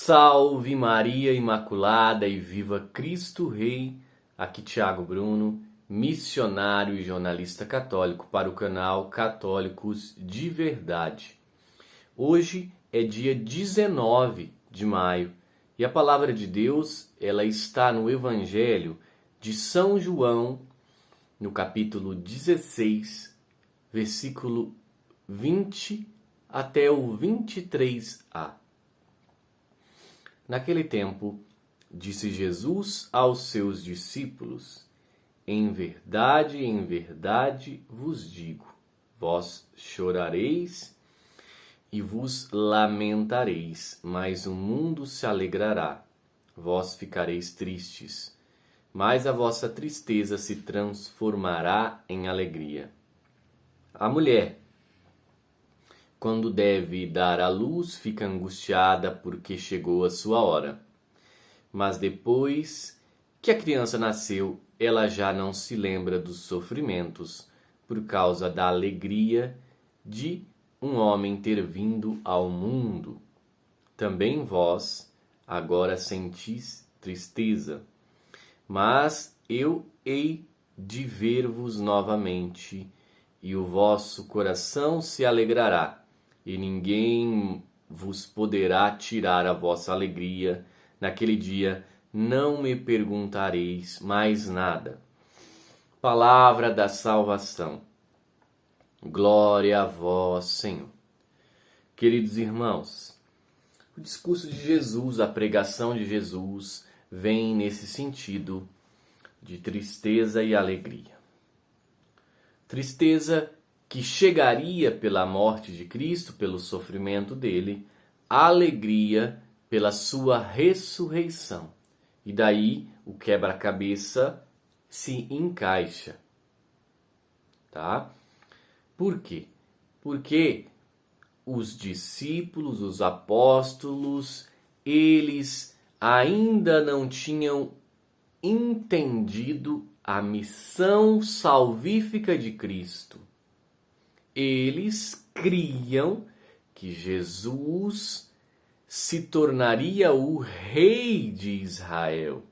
Salve Maria Imaculada e viva Cristo Rei! Aqui Thiago Bruno, missionário e jornalista católico para o canal Católicos de Verdade. Hoje é dia 19 de maio e a palavra de Deus ela está no Evangelho de São João, no capítulo 16, versículo 20 até o 23a. Naquele tempo, disse Jesus aos seus discípulos: em verdade vos digo, vós chorareis e vos lamentareis, mas o mundo se alegrará. Vós ficareis tristes, mas a vossa tristeza se transformará em alegria. A mulher, quando deve dar à luz, fica angustiada porque chegou a sua hora. Mas depois que a criança nasceu, ela já não se lembra dos sofrimentos por causa da alegria de um homem ter vindo ao mundo. Também vós agora sentis tristeza, mas eu hei de ver-vos novamente, e o vosso coração se alegrará. E ninguém vos poderá tirar a vossa alegria. Naquele dia não me perguntareis mais nada. Palavra da salvação. Glória a vós, Senhor. Queridos irmãos, o discurso de Jesus, a pregação de Jesus, vem nesse sentido de tristeza e alegria. Tristeza que chegaria pela morte de Cristo, pelo sofrimento dele, a alegria pela sua ressurreição. E daí o quebra-cabeça se encaixa. Tá? Por quê? Porque os discípulos, os apóstolos, eles ainda não tinham entendido a missão salvífica de Cristo. Eles criam que Jesus se tornaria o rei de Israel.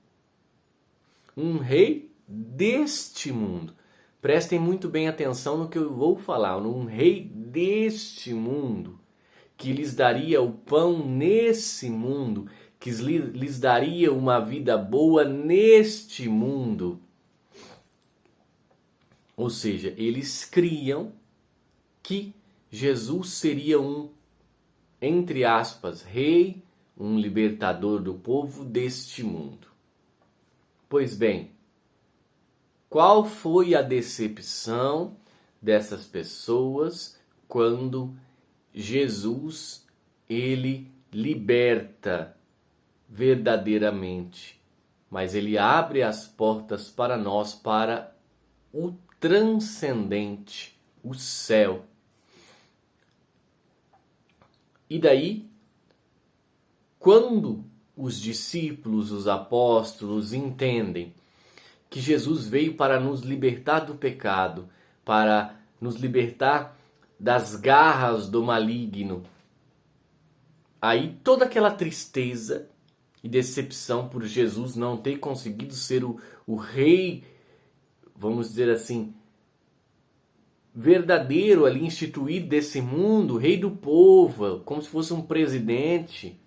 Um rei deste mundo. Prestem muito bem atenção no que eu vou falar. Um rei deste mundo, que lhes daria o pão nesse mundo, que lhes daria uma vida boa neste mundo. Ou seja, eles criam que Jesus seria um, entre aspas, rei, um libertador do povo deste mundo. Pois bem, qual foi a decepção dessas pessoas quando Jesus, ele liberta verdadeiramente, mas ele abre as portas para nós, para o transcendente, o céu. E daí, quando os discípulos, os apóstolos entendem que Jesus veio para nos libertar do pecado, para nos libertar das garras do maligno, aí toda aquela tristeza e decepção por Jesus não ter conseguido ser o rei, vamos dizer assim, verdadeiro ali, instituído desse mundo, rei do povo, como se fosse um presidente,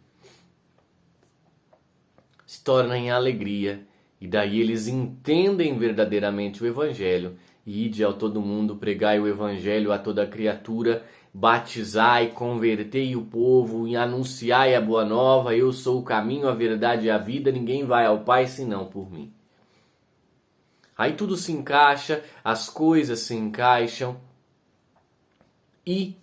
se torna em alegria. E daí eles entendem verdadeiramente o Evangelho. E ide a todo mundo, pregai o Evangelho a toda criatura, batizai, convertei o povo e anunciai a boa nova. Eu sou o caminho, a verdade e a vida, ninguém vai ao Pai senão por mim. Aí tudo se encaixa, as coisas se encaixam e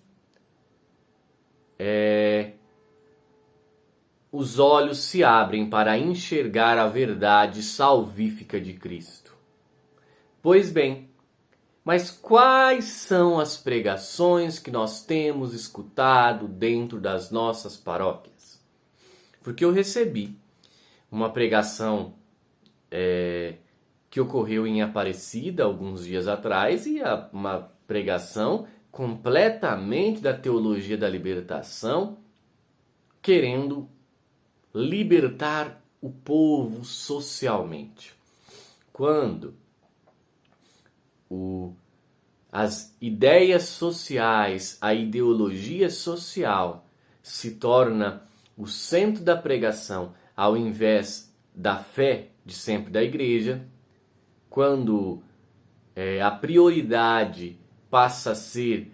os olhos se abrem para enxergar a verdade salvífica de Cristo. Pois bem, mas quais são as pregações que nós temos escutado dentro das nossas paróquias? Porque eu recebi uma pregação que ocorreu em Aparecida alguns dias atrás, e uma pregação completamente da teologia da libertação, querendo libertar o povo socialmente. Quando as ideias sociais, a ideologia social se torna o centro da pregação ao invés da fé de sempre da igreja, quando a prioridade passa a ser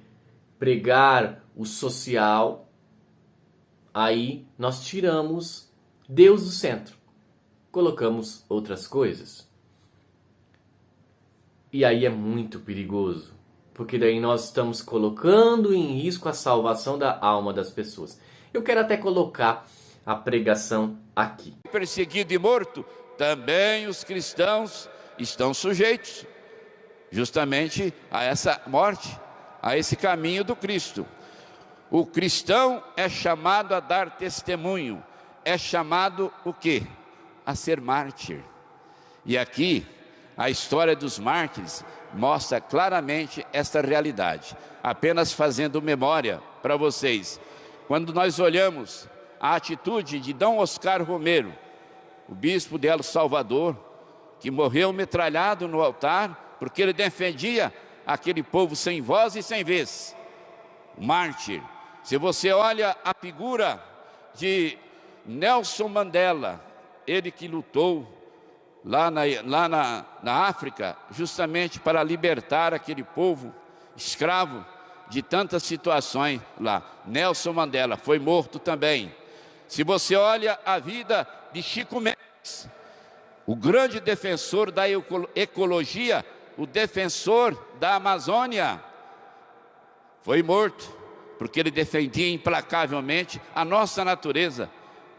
pregar o social, aí nós tiramos Deus do centro, colocamos outras coisas. E aí é muito perigoso, porque daí nós estamos colocando em risco a salvação da alma das pessoas. Eu quero até colocar a pregação aqui. Perseguido e morto, também os cristãos estão sujeitos justamente a essa morte, a esse caminho do Cristo. O cristão é chamado a dar testemunho, é chamado o quê? A ser mártir. E aqui a história dos mártires mostra claramente esta realidade. Apenas fazendo memória para vocês, quando nós olhamos a atitude de Dom Oscar Romero, o bispo de El Salvador, que morreu metralhado no altar, porque ele defendia aquele povo sem voz e sem vez. O mártir. Se você olha a figura de Nelson Mandela, ele que lutou lá na África, justamente para libertar aquele povo escravo de tantas situações lá. Nelson Mandela foi morto também. Se você olha a vida de Chico Mendes, o grande defensor da ecologia, o defensor da Amazônia, foi morto, porque ele defendia implacavelmente a nossa natureza,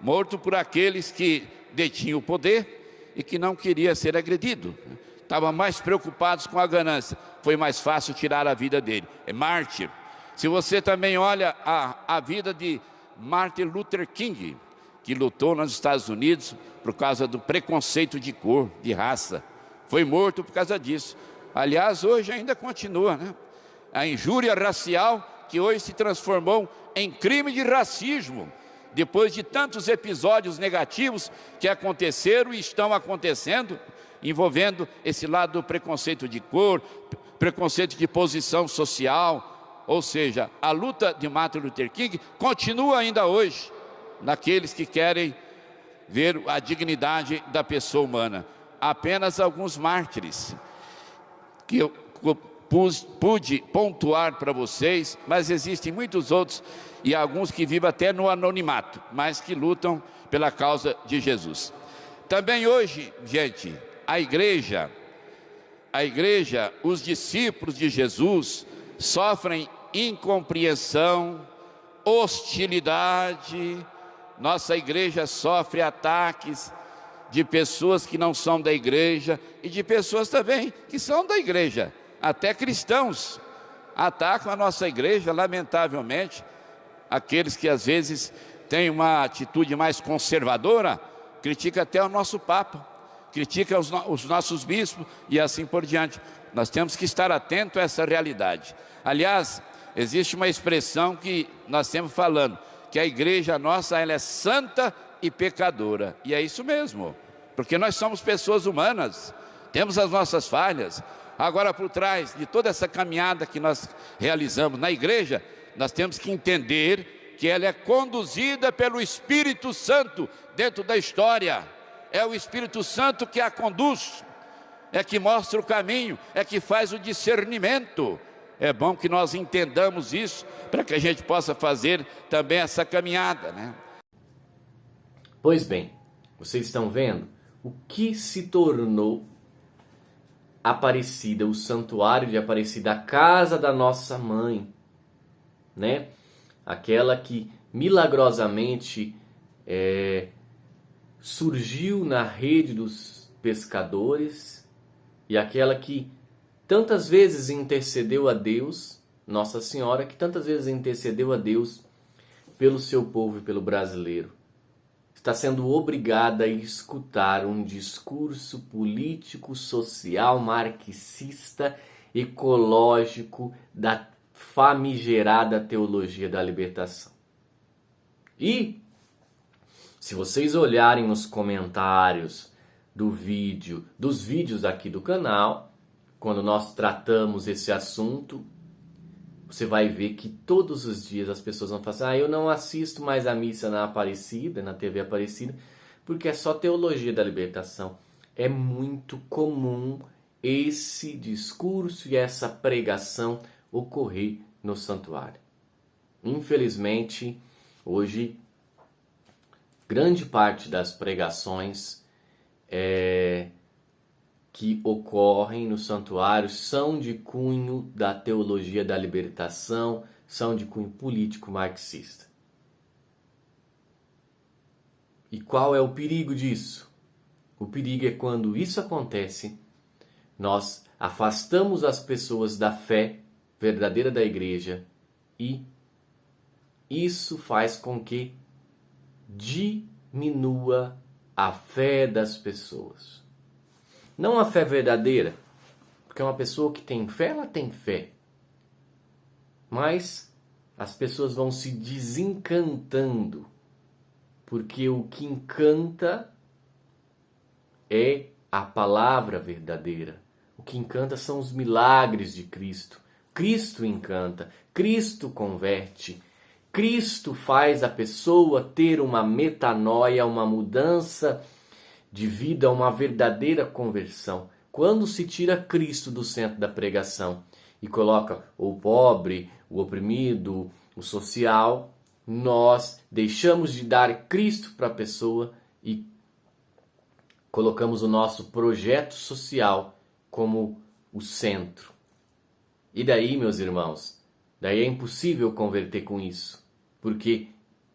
morto por aqueles que detinham o poder e que não queria ser agredido, estavam mais preocupados com a ganância, foi mais fácil tirar a vida dele, é mártir. Se você também olha a vida de Martin Luther King, que lutou nos Estados Unidos por causa do preconceito de cor, de raça, foi morto por causa disso. Aliás, hoje ainda continua, né? A injúria racial, que hoje se transformou em crime de racismo, depois de tantos episódios negativos que aconteceram e estão acontecendo, envolvendo esse lado do preconceito de cor, preconceito de posição social. Ou seja, a luta de Martin Luther King continua ainda hoje, naqueles que querem ver a dignidade da pessoa humana. Apenas alguns mártires que eu pude pontuar para vocês, mas existem muitos outros e alguns que vivem até no anonimato, mas que lutam pela causa de Jesus. Também hoje, gente, a igreja, os discípulos de Jesus sofrem incompreensão, hostilidade. Nossa igreja sofre ataques de pessoas que não são da igreja e de pessoas também que são da igreja, até cristãos atacam a nossa igreja, lamentavelmente. Aqueles que às vezes têm uma atitude mais conservadora, critica até o nosso Papa, critica os nossos bispos e assim por diante. Nós temos que estar atentos a essa realidade. Aliás, existe uma expressão que nós temos falando, que a igreja nossa ela é santa e pecadora. E é isso mesmo, porque nós somos pessoas humanas, temos as nossas falhas. Agora, por trás de toda essa caminhada que nós realizamos na igreja, nós temos que entender que ela é conduzida pelo Espírito Santo dentro da história. É o Espírito Santo que a conduz, é que mostra o caminho, é que faz o discernimento. É bom que nós entendamos isso, para que a gente possa fazer também essa caminhada, né? Pois bem, vocês estão vendo o que se tornou Aparecida, o santuário de Aparecida, a casa da nossa mãe, né? Aquela que milagrosamente surgiu na rede dos pescadores e aquela que tantas vezes intercedeu a Deus, Nossa Senhora, que tantas vezes intercedeu a Deus pelo seu povo e pelo brasileiro, está sendo obrigada a escutar um discurso político, social, marxista, ecológico da famigerada teologia da libertação. E Se vocês olharem nos comentários dos vídeos aqui do canal, quando nós tratamos esse assunto, você vai ver que todos os dias as pessoas vão falar assim, eu não assisto mais a missa na Aparecida, na TV Aparecida, porque é só teologia da libertação. É muito comum esse discurso e essa pregação ocorrer no santuário. Infelizmente, hoje, grande parte das pregações que ocorrem no santuário são de cunho da teologia da libertação, são de cunho político marxista. E qual é o perigo disso? O perigo é quando isso acontece, nós afastamos as pessoas da fé verdadeira da igreja e isso faz com que diminua a fé das pessoas. Não a fé verdadeira, porque uma pessoa que tem fé, ela tem fé. Mas as pessoas vão se desencantando, porque o que encanta é a palavra verdadeira. O que encanta são os milagres de Cristo. Cristo encanta, Cristo converte. Cristo faz a pessoa ter uma metanoia, uma mudança de vida, uma verdadeira conversão. Quando se tira Cristo do centro da pregação e coloca o pobre, o oprimido, o social, nós deixamos de dar Cristo para a pessoa e colocamos o nosso projeto social como o centro. E daí, meus irmãos, daí é impossível converter com isso, porque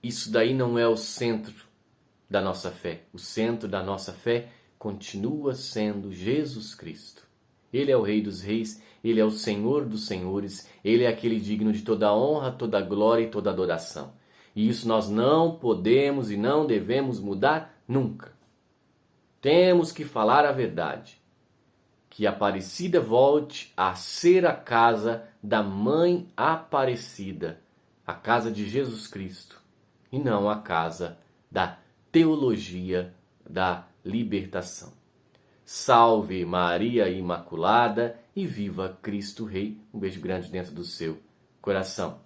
isso daí não é o centro da nossa fé. O centro da nossa fé continua sendo Jesus Cristo. Ele é o Rei dos Reis, Ele é o Senhor dos Senhores, Ele é aquele digno de toda honra, toda glória e toda adoração. E isso nós não podemos e não devemos mudar nunca. Temos que falar a verdade. Que Aparecida volte a ser a casa da Mãe Aparecida, a casa de Jesus Cristo, e não a casa da teologia da libertação. Salve Maria Imaculada e viva Cristo Rei. Um beijo grande dentro do seu coração.